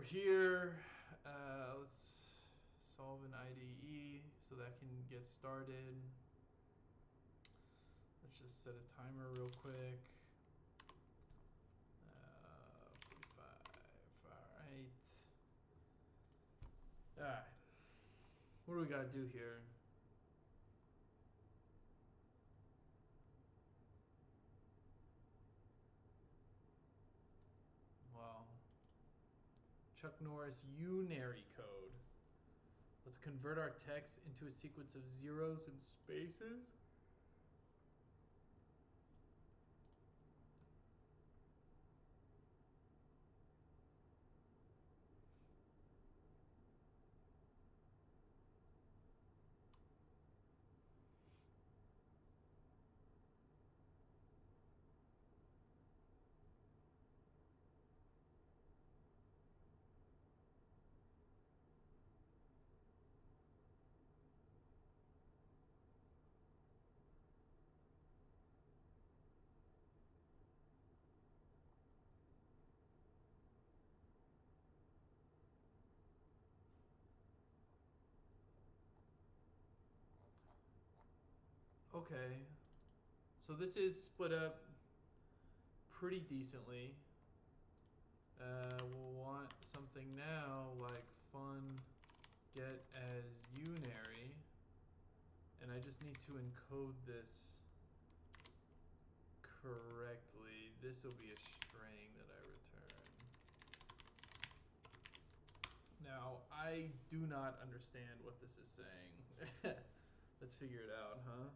here, let's solve an IDE so that can get started. Let's just set a timer real quick. 45, all right. All right, what do we gotta do here? Well, Chuck Norris unary code. Let's convert our text into a sequence of zeros and spaces. Okay, so this is split up pretty decently. We'll want something now like fun get as unary, and I just need to encode this correctly. This will be a string that I return. Now, I do not understand what this is saying. Let's figure it out, huh?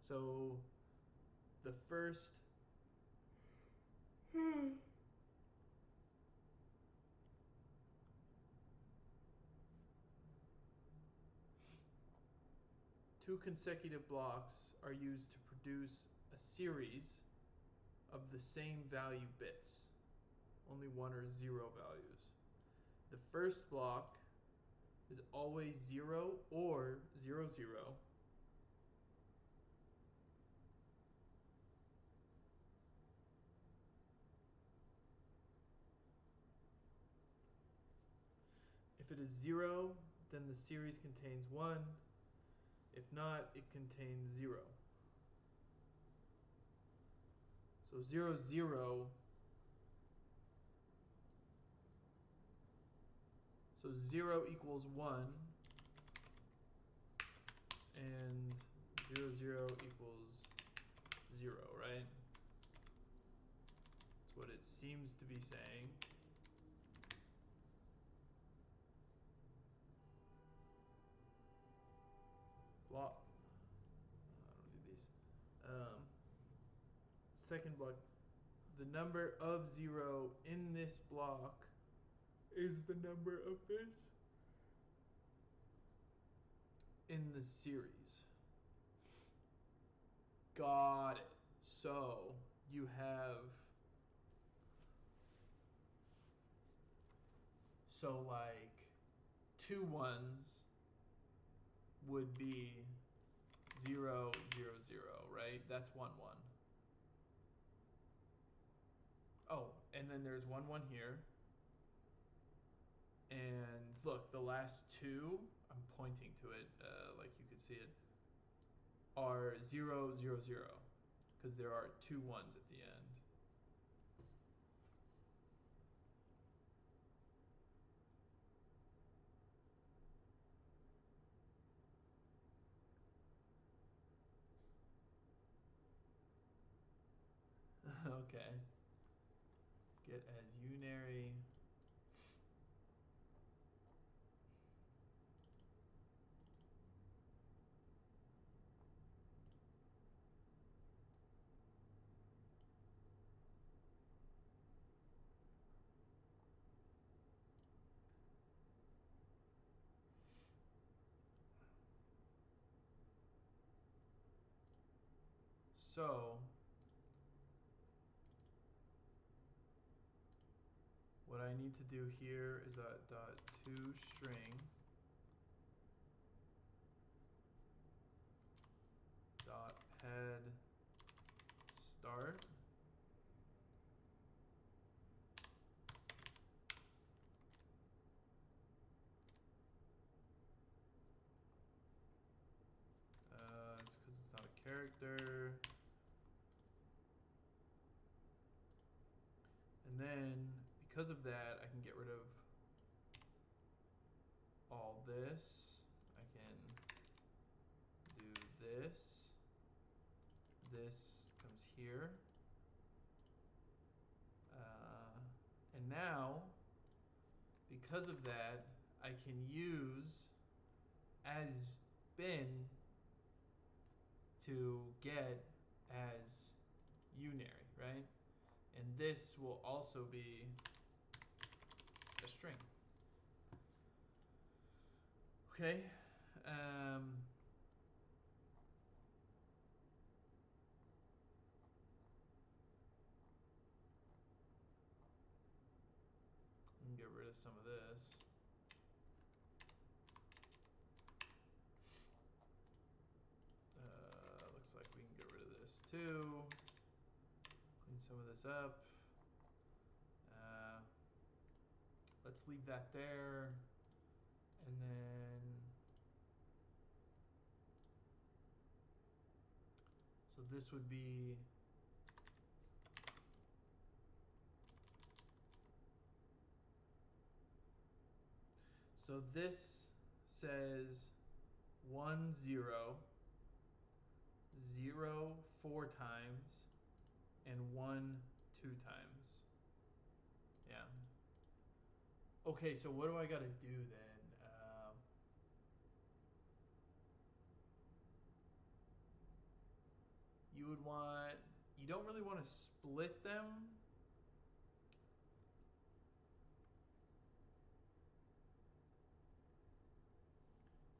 So the first two consecutive blocks are used to produce a series of the same value bits. Only 1 or 0 values. The first block is always 0 or 0, 0. If it is 0, then the series contains 1. If not, it contains 0. So 0, 0. So 0 equals 1. And 0, 0 equals 0, right? That's what it seems to be saying. Block. I don't do these. Second block. The number of 0 in this block is the number of bits in the series. Got it. So you have, so like 2 ones would be 0, 0, 0, right? That's 1, 1. Oh, and then there's 1, 1 here. And look, the last 2, I'm pointing to it like you could see it, are 0, 0, 0, because there are 2 1s at the end. Okay. Get as unary. So what I need to do here is that .toString .head start, character. And then, because of that, I can get rid of all this. I can do this. This comes here. And now, because of that, I can use as bin to get as unary, right? And this will also be a string. Okay. Get rid of some of this. Looks like we can get rid of this too. Clean some of this up. Let's leave that there. And then, so this would be, so this says 1 0, 0 4 times, and 1 2 times. Yeah. Okay, so what do I gotta do then? You would want, you don't really want to split them.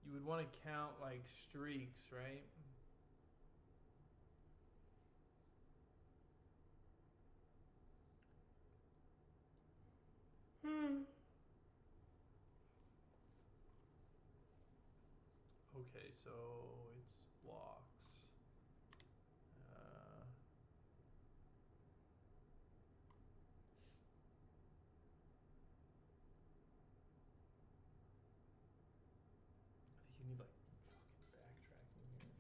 You would want to count like streaks, right? Okay, so it's blocks. I think you need like fucking backtracking here.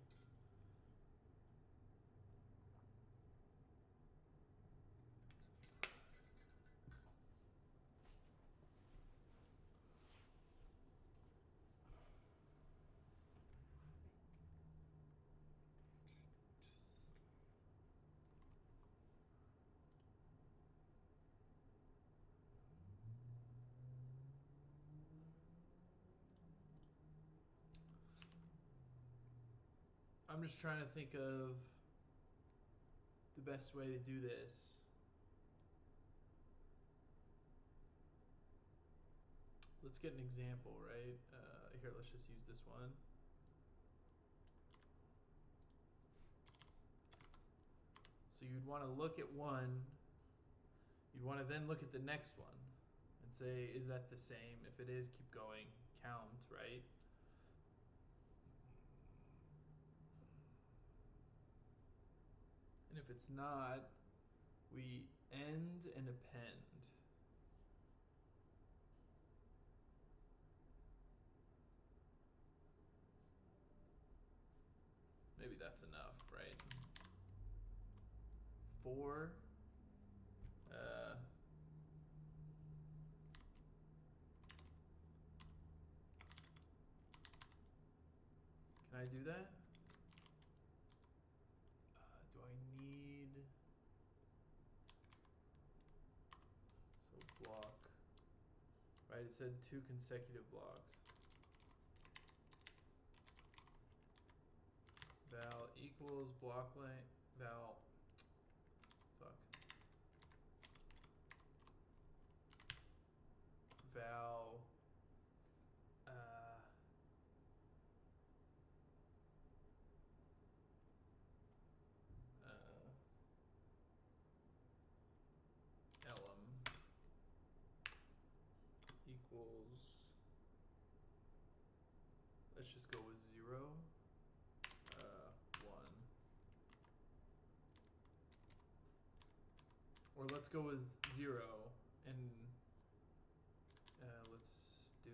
I'm just trying to think of the best way to do this. Let's get an example, right? Here, let's just use this one. So you'd want to look at one. You'd want to then look at the next one and say, is that the same? If it is, keep going. Count, right? And if it's not, we end and append. Maybe that's enough, right? 4. Can I do that? Do I need... So block. Right, it said 2 consecutive blocks. Val equals block length. Val... Fuck. Val... elem equals, let's just go with 0, 1. Or let's go with 0 and let's do,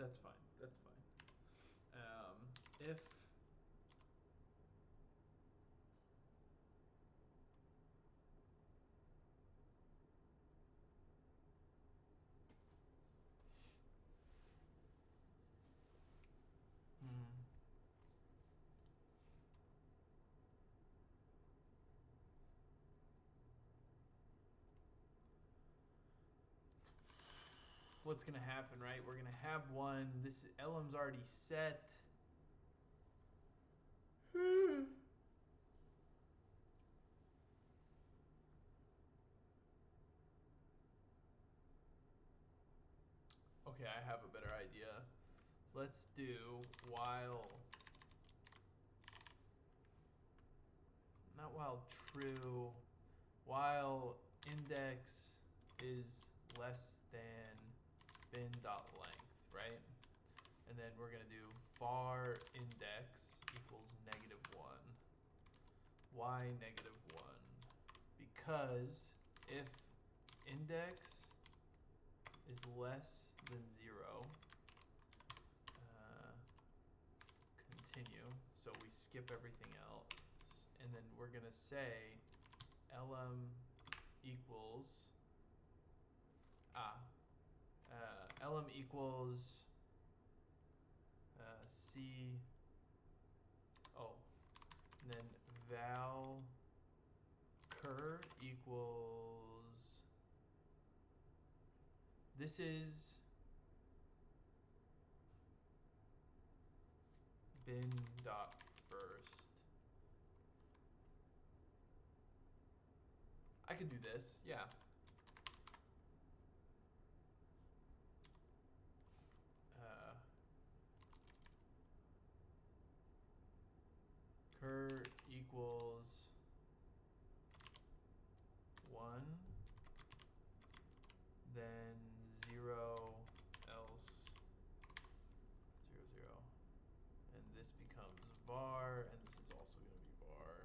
That's fine. That's fine. If what's gonna happen, right? We're gonna have one. This LM's already set. Okay, I have a better idea. Let's do not while true, while index is less than bin.length, right? And then we're gonna do var index equals -1. Why -1? Because if index is less than 0, continue, so we skip everything else, and then we're gonna say lm equals lm equals c, and then val cur equals, this is bin.first. I could do this, yeah. Cur equals 1, then 0, else 0, 0. And this becomes var, and this is also going to be var.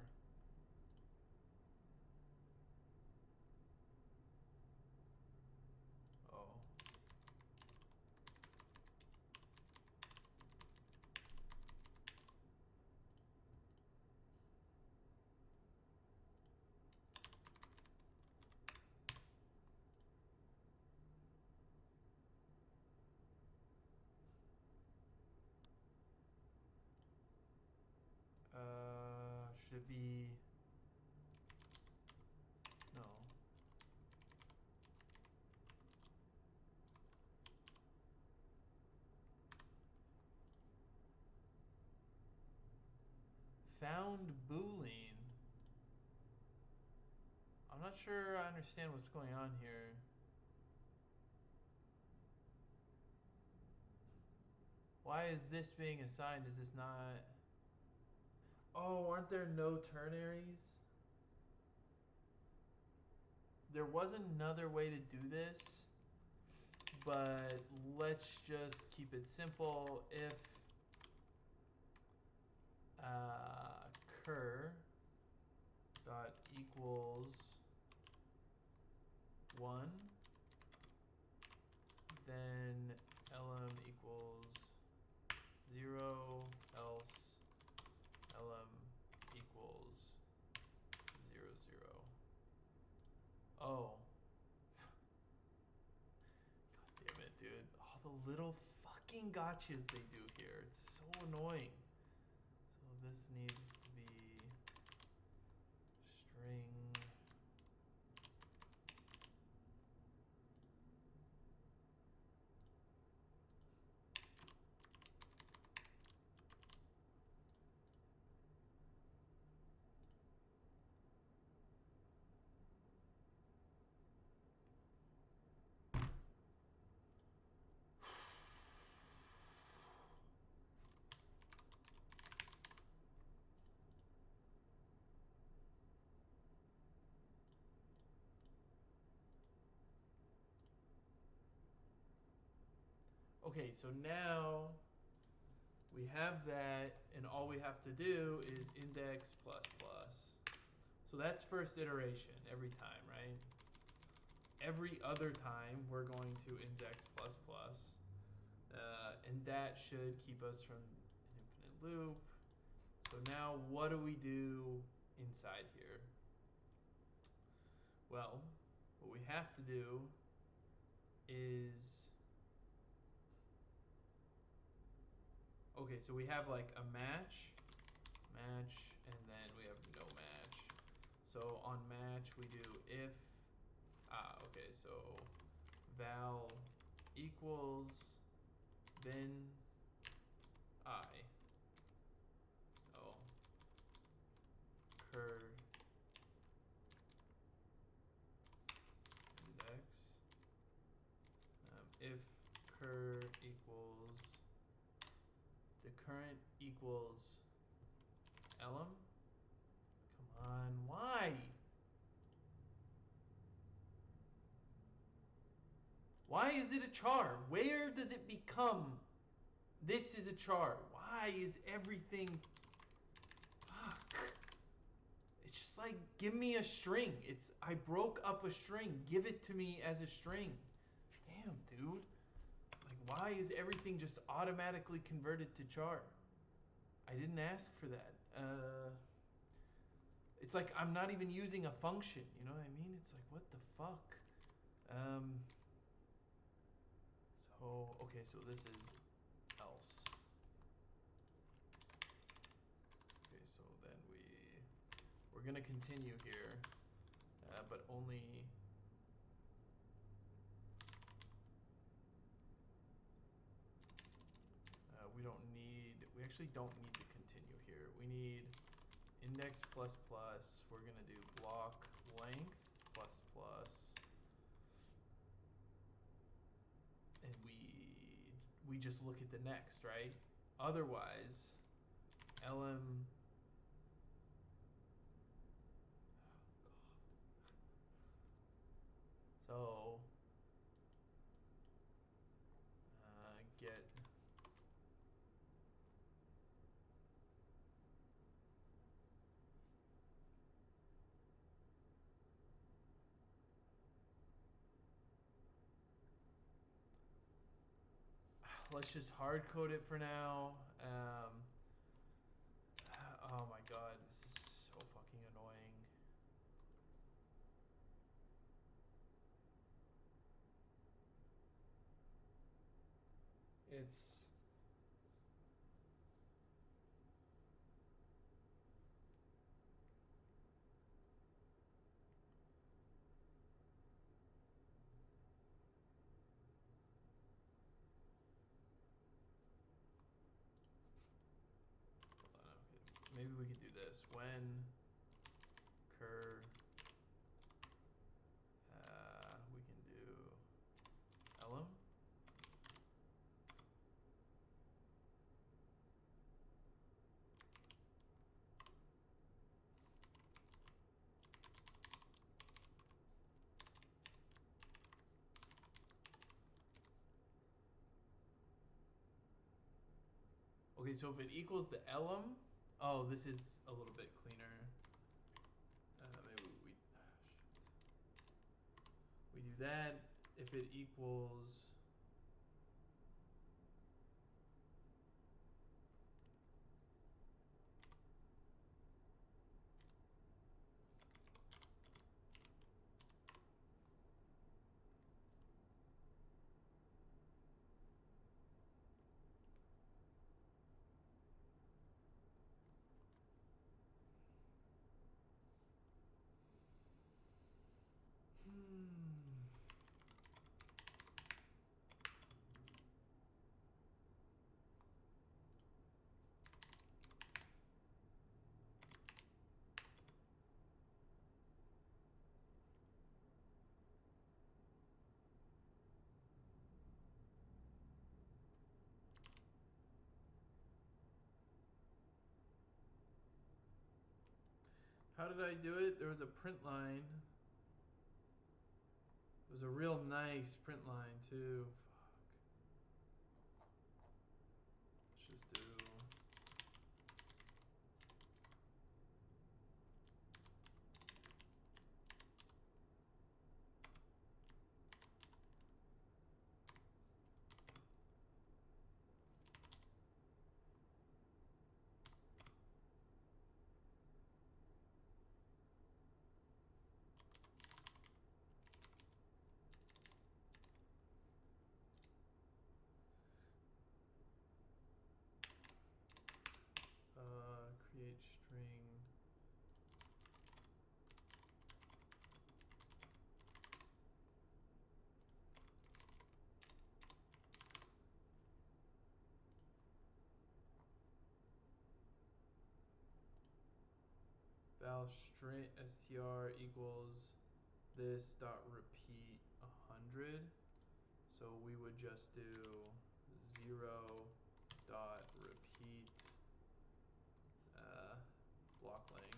Oh. Should it be, no. Found boolean. I'm not sure I understand what's going on here. Why is this being assigned? Is this not? Oh, aren't there no ternaries? There was another way to do this, but let's just keep it simple. If cur dot equals 1, then lm equals 0, else lm equals 0, 0. Oh. God damn it, dude. All the little fucking gotchas they do here. It's so annoying. So this needs to be string. Okay, so now we have that, and all we have to do is index plus plus. So that's first iteration every time, right? Every other time we're going to index plus plus. And that should keep us from an infinite loop. So now what do we do inside here? Well, what we have to do is, okay, so we have like a match, and then we have no match. So on match we do if, okay, so val equals then I. Oh, cur index. If cur equals, the current equals elem. Come on, why? Why is it a char? Where does it become this is a char? Why is everything, fuck. It's just like, give me a string. I broke up a string. Give it to me as a string. Damn, dude. Like, why is everything just automatically converted to char? I didn't ask for that. It's like I'm not even using a function. You know what I mean? It's like, what the fuck? So, okay, so this is else. Okay, so then we're gonna continue here, but only, we actually don't need to continue here. We need index plus plus. We're gonna do block length plus plus, and we just look at the next, right? Otherwise, lm. So get let's just hard code it for now. Oh my god, this is so fucking annoying. It's hold on, okay. Maybe we could do this. When cur, we can do elem. Okay, so if it equals the elem, oh, this is a little bit cleaner. Maybe we do that. If it equals, how did I do it? There was a print line. It was a real nice print line too. Fuck. Let's just do. val string str equals this dot repeat 100. So we would just do 0 dot repeat block length.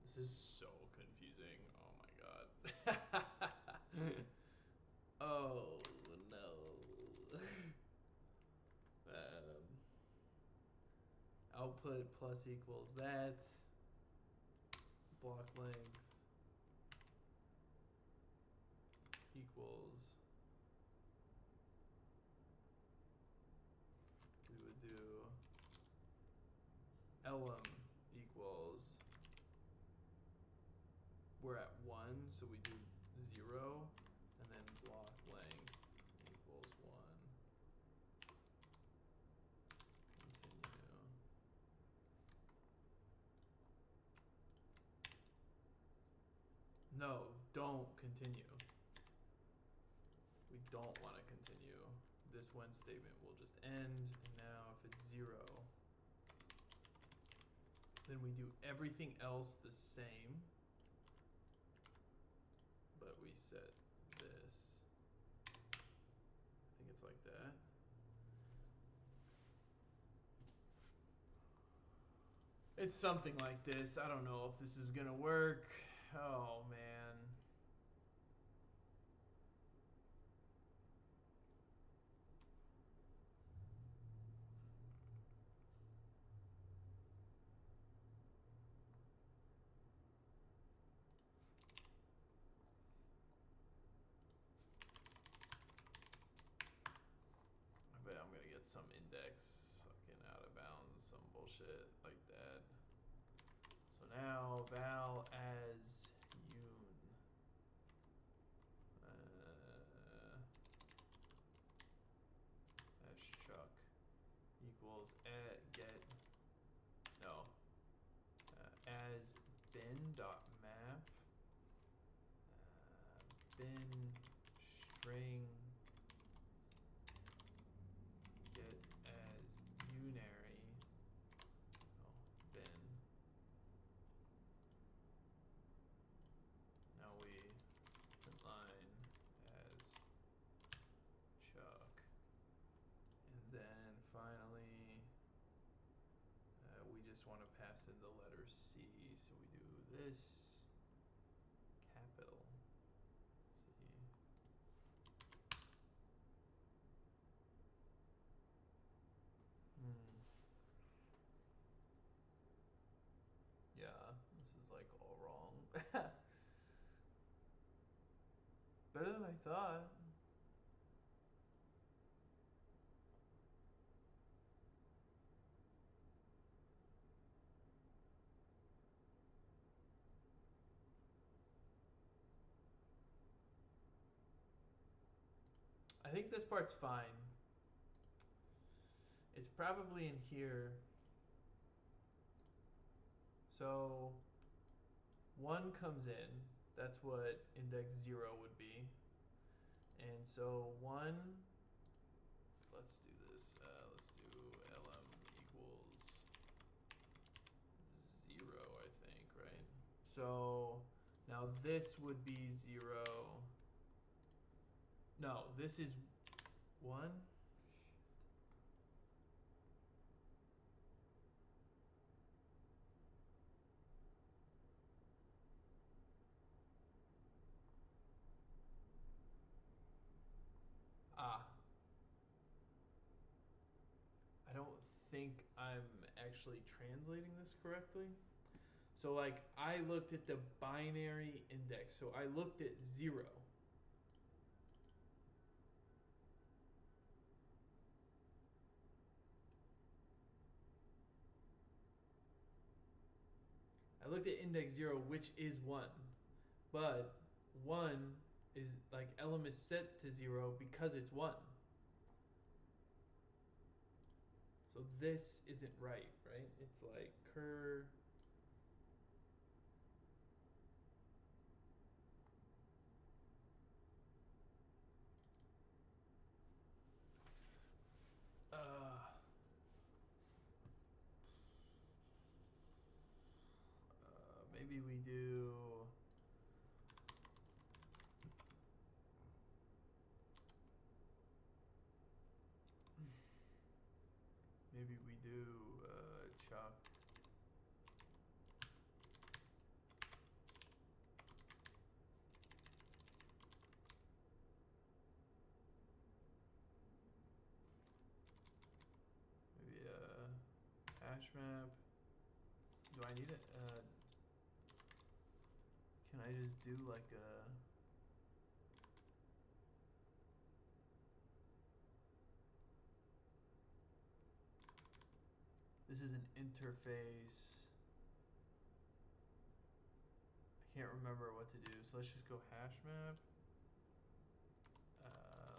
This is so confusing. Oh my god. Oh no. Output plus equals that. Block length equals. We would do elem equals. We're at 1, so we do 0, and then block length equals 1. Continue. No, don't continue. We don't want to continue. This when statement will just end, and now if it's 0, then we do everything else the same, but we set this. I think it's like that. It's something like this. I don't know if this is gonna work. Oh man. I bet I'm gonna get some index fucking out of bounds, some bullshit like that. So now val as un as chuck equals at get no as bin dot map bin string get as unary bin. Now we print line as chuck, and then finally we just want to pass in the letter C, so we do this capital C. Yeah, this is like all wrong. Better than I thought. I think this part's fine. It's probably in here. So 1 comes in. That's what index 0 would be. And so 1, let's do this. Let's do lm equals 0, I think, right? So now this would be 0. No, this is 1. I don't think I'm actually translating this correctly. So like I looked at the binary index. So I looked at 0. I I looked at index 0, which is 1. But 1 is like elem is set to 0 because it's 1. So this isn't right? It's like cur. Maybe we do. Maybe we do Chuck. Maybe hash map. Do I need it? Can I just do like a? This is an interface. I can't remember what to do, so let's just go hash map.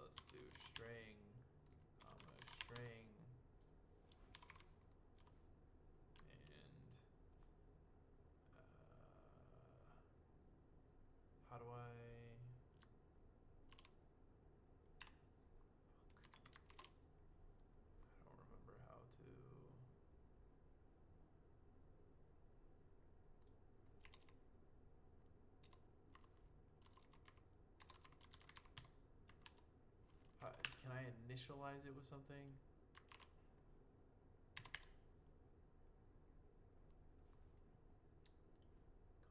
Let's do string, comma, string, and how do I? I don't remember how to. Can I initialize it with something?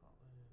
Kotlin.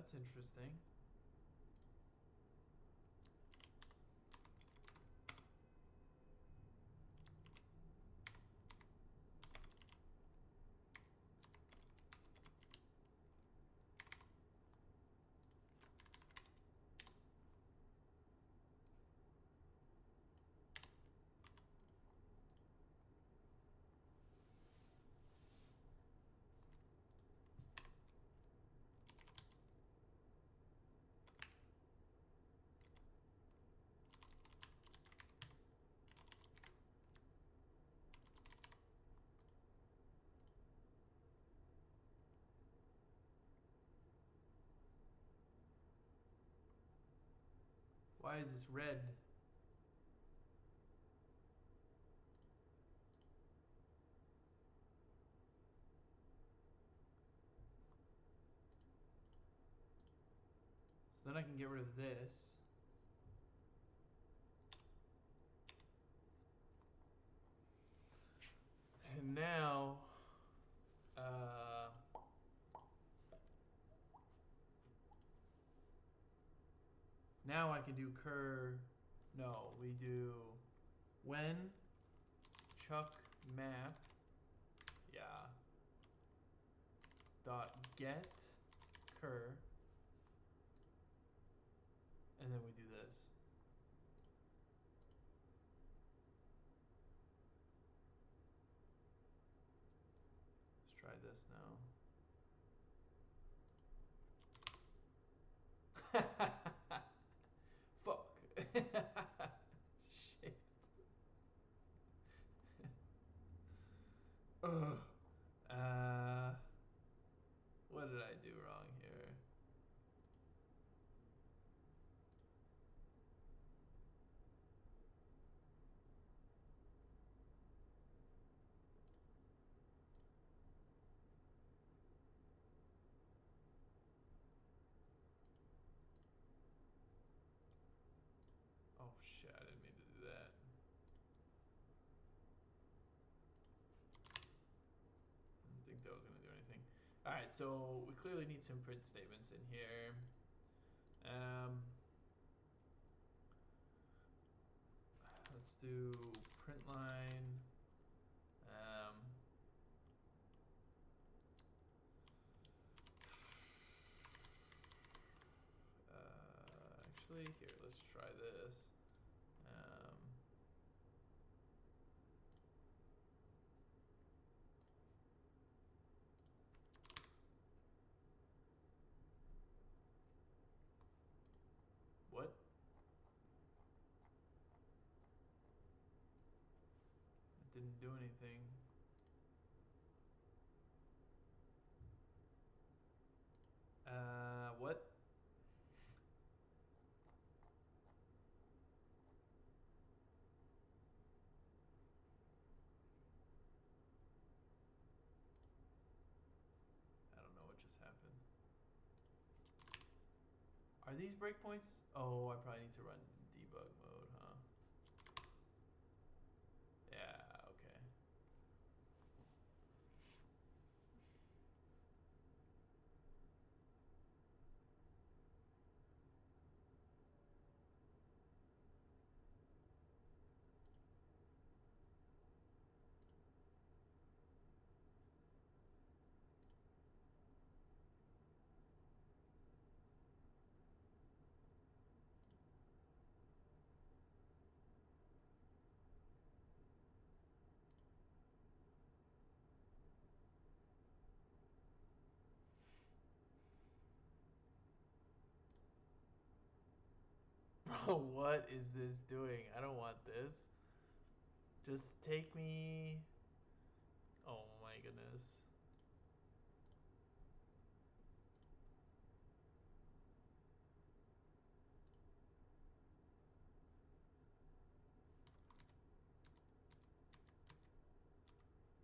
That's interesting. Why is this red? So then I can get rid of this. And now, now I can do cur. No, we do when chuck map. Yeah. Dot get cur. And then we do this. Let's try this now. Fuck. Shit. Ugh. What did I do wrong here? Oh shit, I didn't mean to do that. I didn't think that was going to do anything. Alright, so we clearly need some print statements in here. Let's do print line. Actually, here, let's try this. What? It didn't do anything. What? I don't know what just happened. Are these breakpoints? Oh, I probably need to run debug mode, huh? Yeah, okay. Bro, what is this doing? I don't want this. Just take me. Oh my goodness.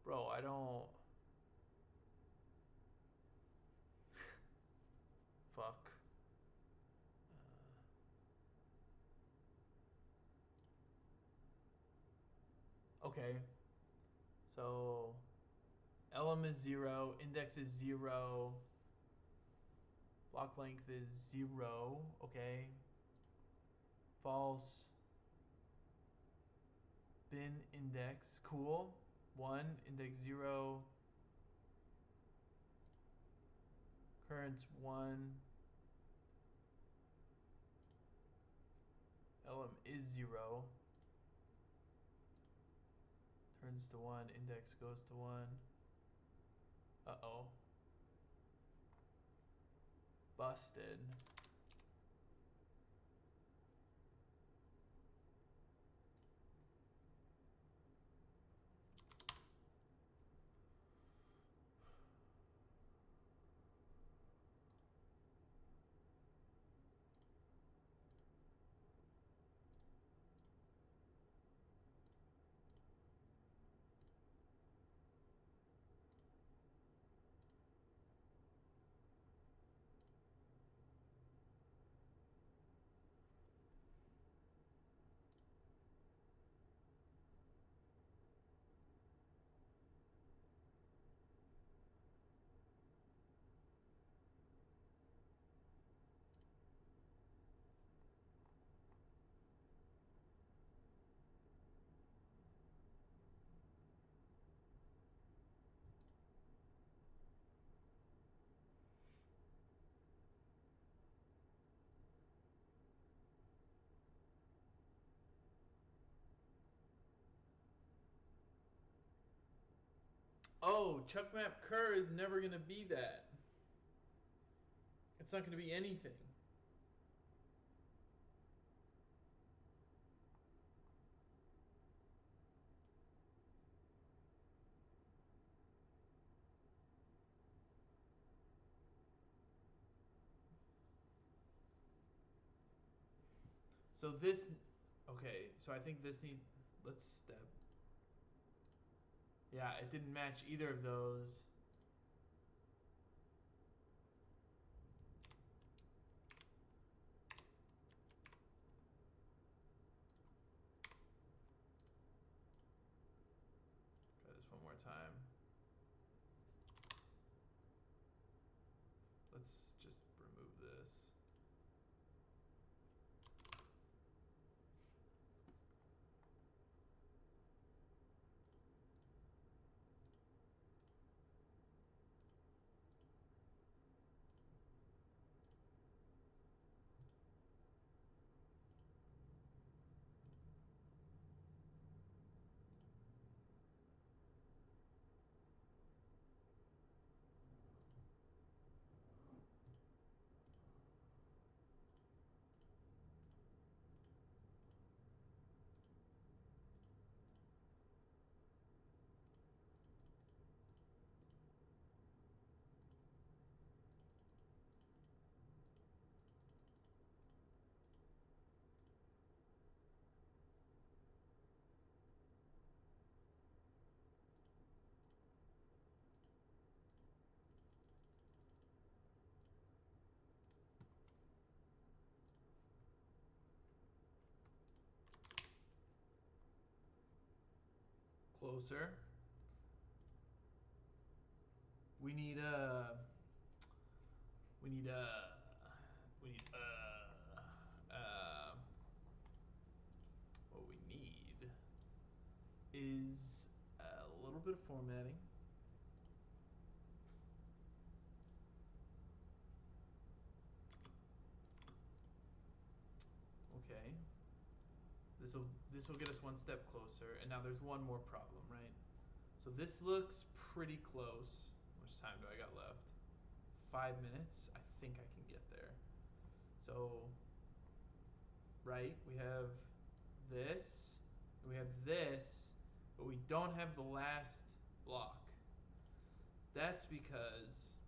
Bro, I don't. Fuck. Okay. So, elem is 0, index is 0. Block length is 0, okay. False. Bin index, cool. 1, index 0. Currents 1. Elem is 0. Turns to 1, index goes to 1. Uh-oh. Busted. Oh, Chuck Map Cur is never going to be that. It's not going to be anything. So this, okay, so I think this needs, let's step. Yeah, it didn't match either of those. Try this one more time. Let's just remove this. Closer. We need we need what we need is a little bit of formatting. Okay. This will get us one step closer, and now there's one more problem, right? So this looks pretty close. How much time do I got left? 5 minutes. I think I can get there. So, right, we have this, and we have this, but we don't have the last block. That's because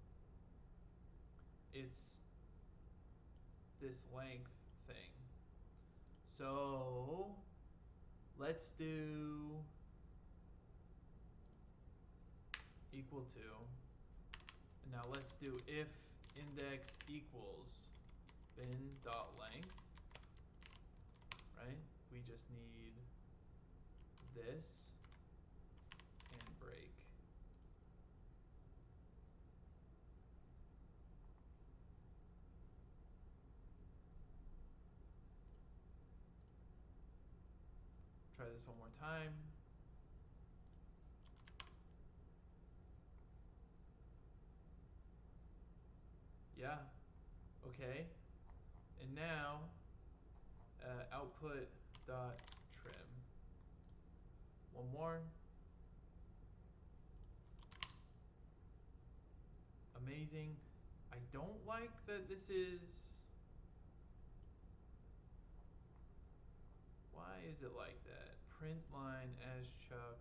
it's this length thing. So, let's do equal to, and now let's do if index equals bin dot length, right? We just need this and break. try this one more time. Yeah, okay. And now output dot trim. One more. Amazing. I don't like that this is... Why is it like that? Print line as Chuck.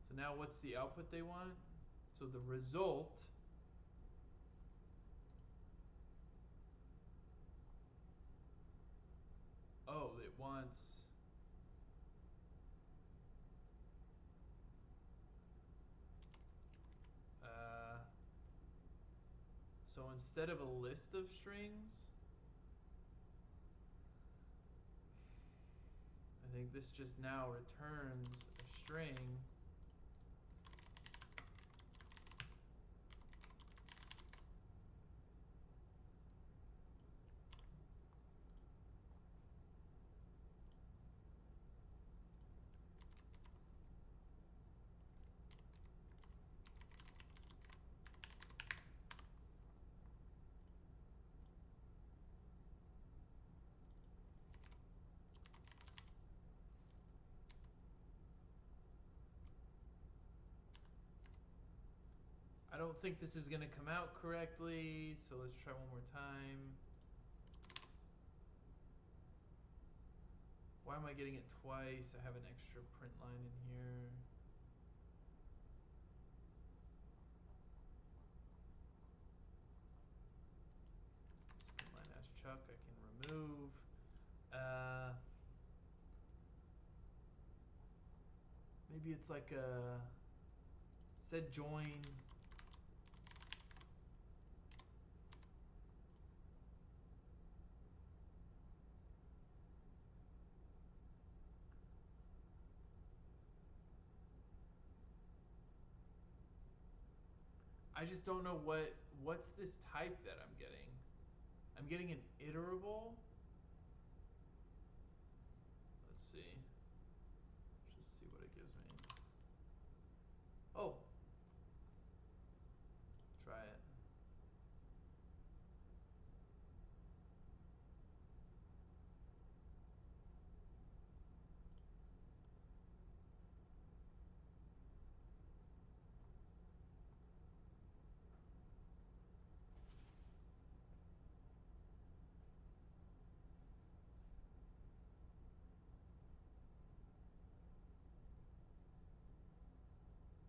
So now what's the output they want? So the result it wants so instead of a list of strings, I think this just now returns a string I don't think this is going to come out correctly, so let's try one more time. Why am I getting it twice? I have an extra print line in here. This print line as Chuck I can remove. Maybe it's like a set join. I just don't know what's this type that I'm getting. I'm getting an iterable. Let's see. Just see what it gives me. Oh. Try it.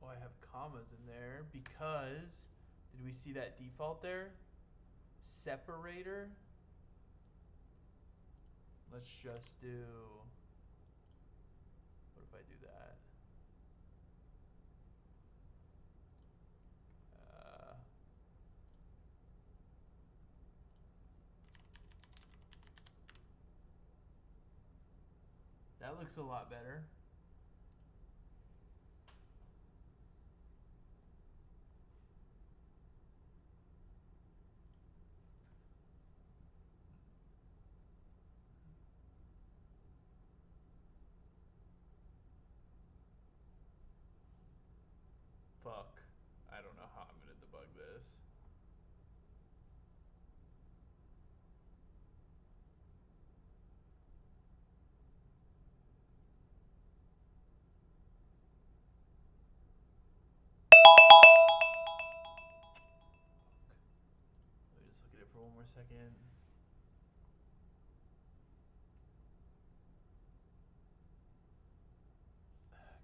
Oh, I have commas in there because, did we see that default there? Separator. Let's just do, what if I do that? That looks a lot better. Fuck. I don't know how I'm gonna debug this. Let me just look at it for one more second.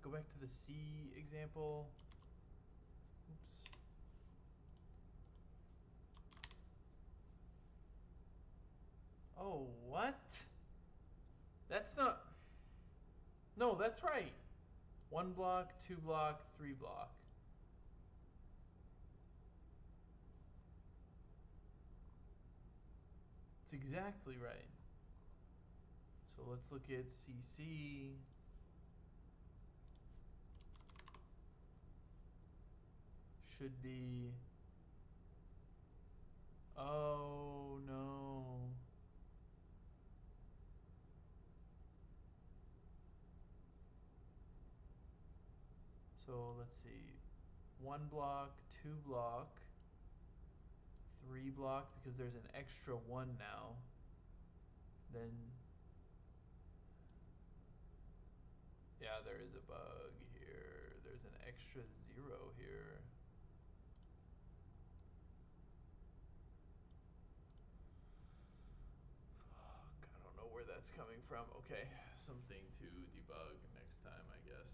Go back to the C example. Oops. Oh, what? That's not... No, that's right. 1 block, 2 block, 3 block. It's exactly right. So let's look at CC. Should be... Oh... So let's see, 1 block, 2 block, 3 block, because there's an extra 1 now. Then, yeah, there is a bug here. There's an extra 0 here. Fuck, I don't know where that's coming from. Okay, something to debug next time, I guess.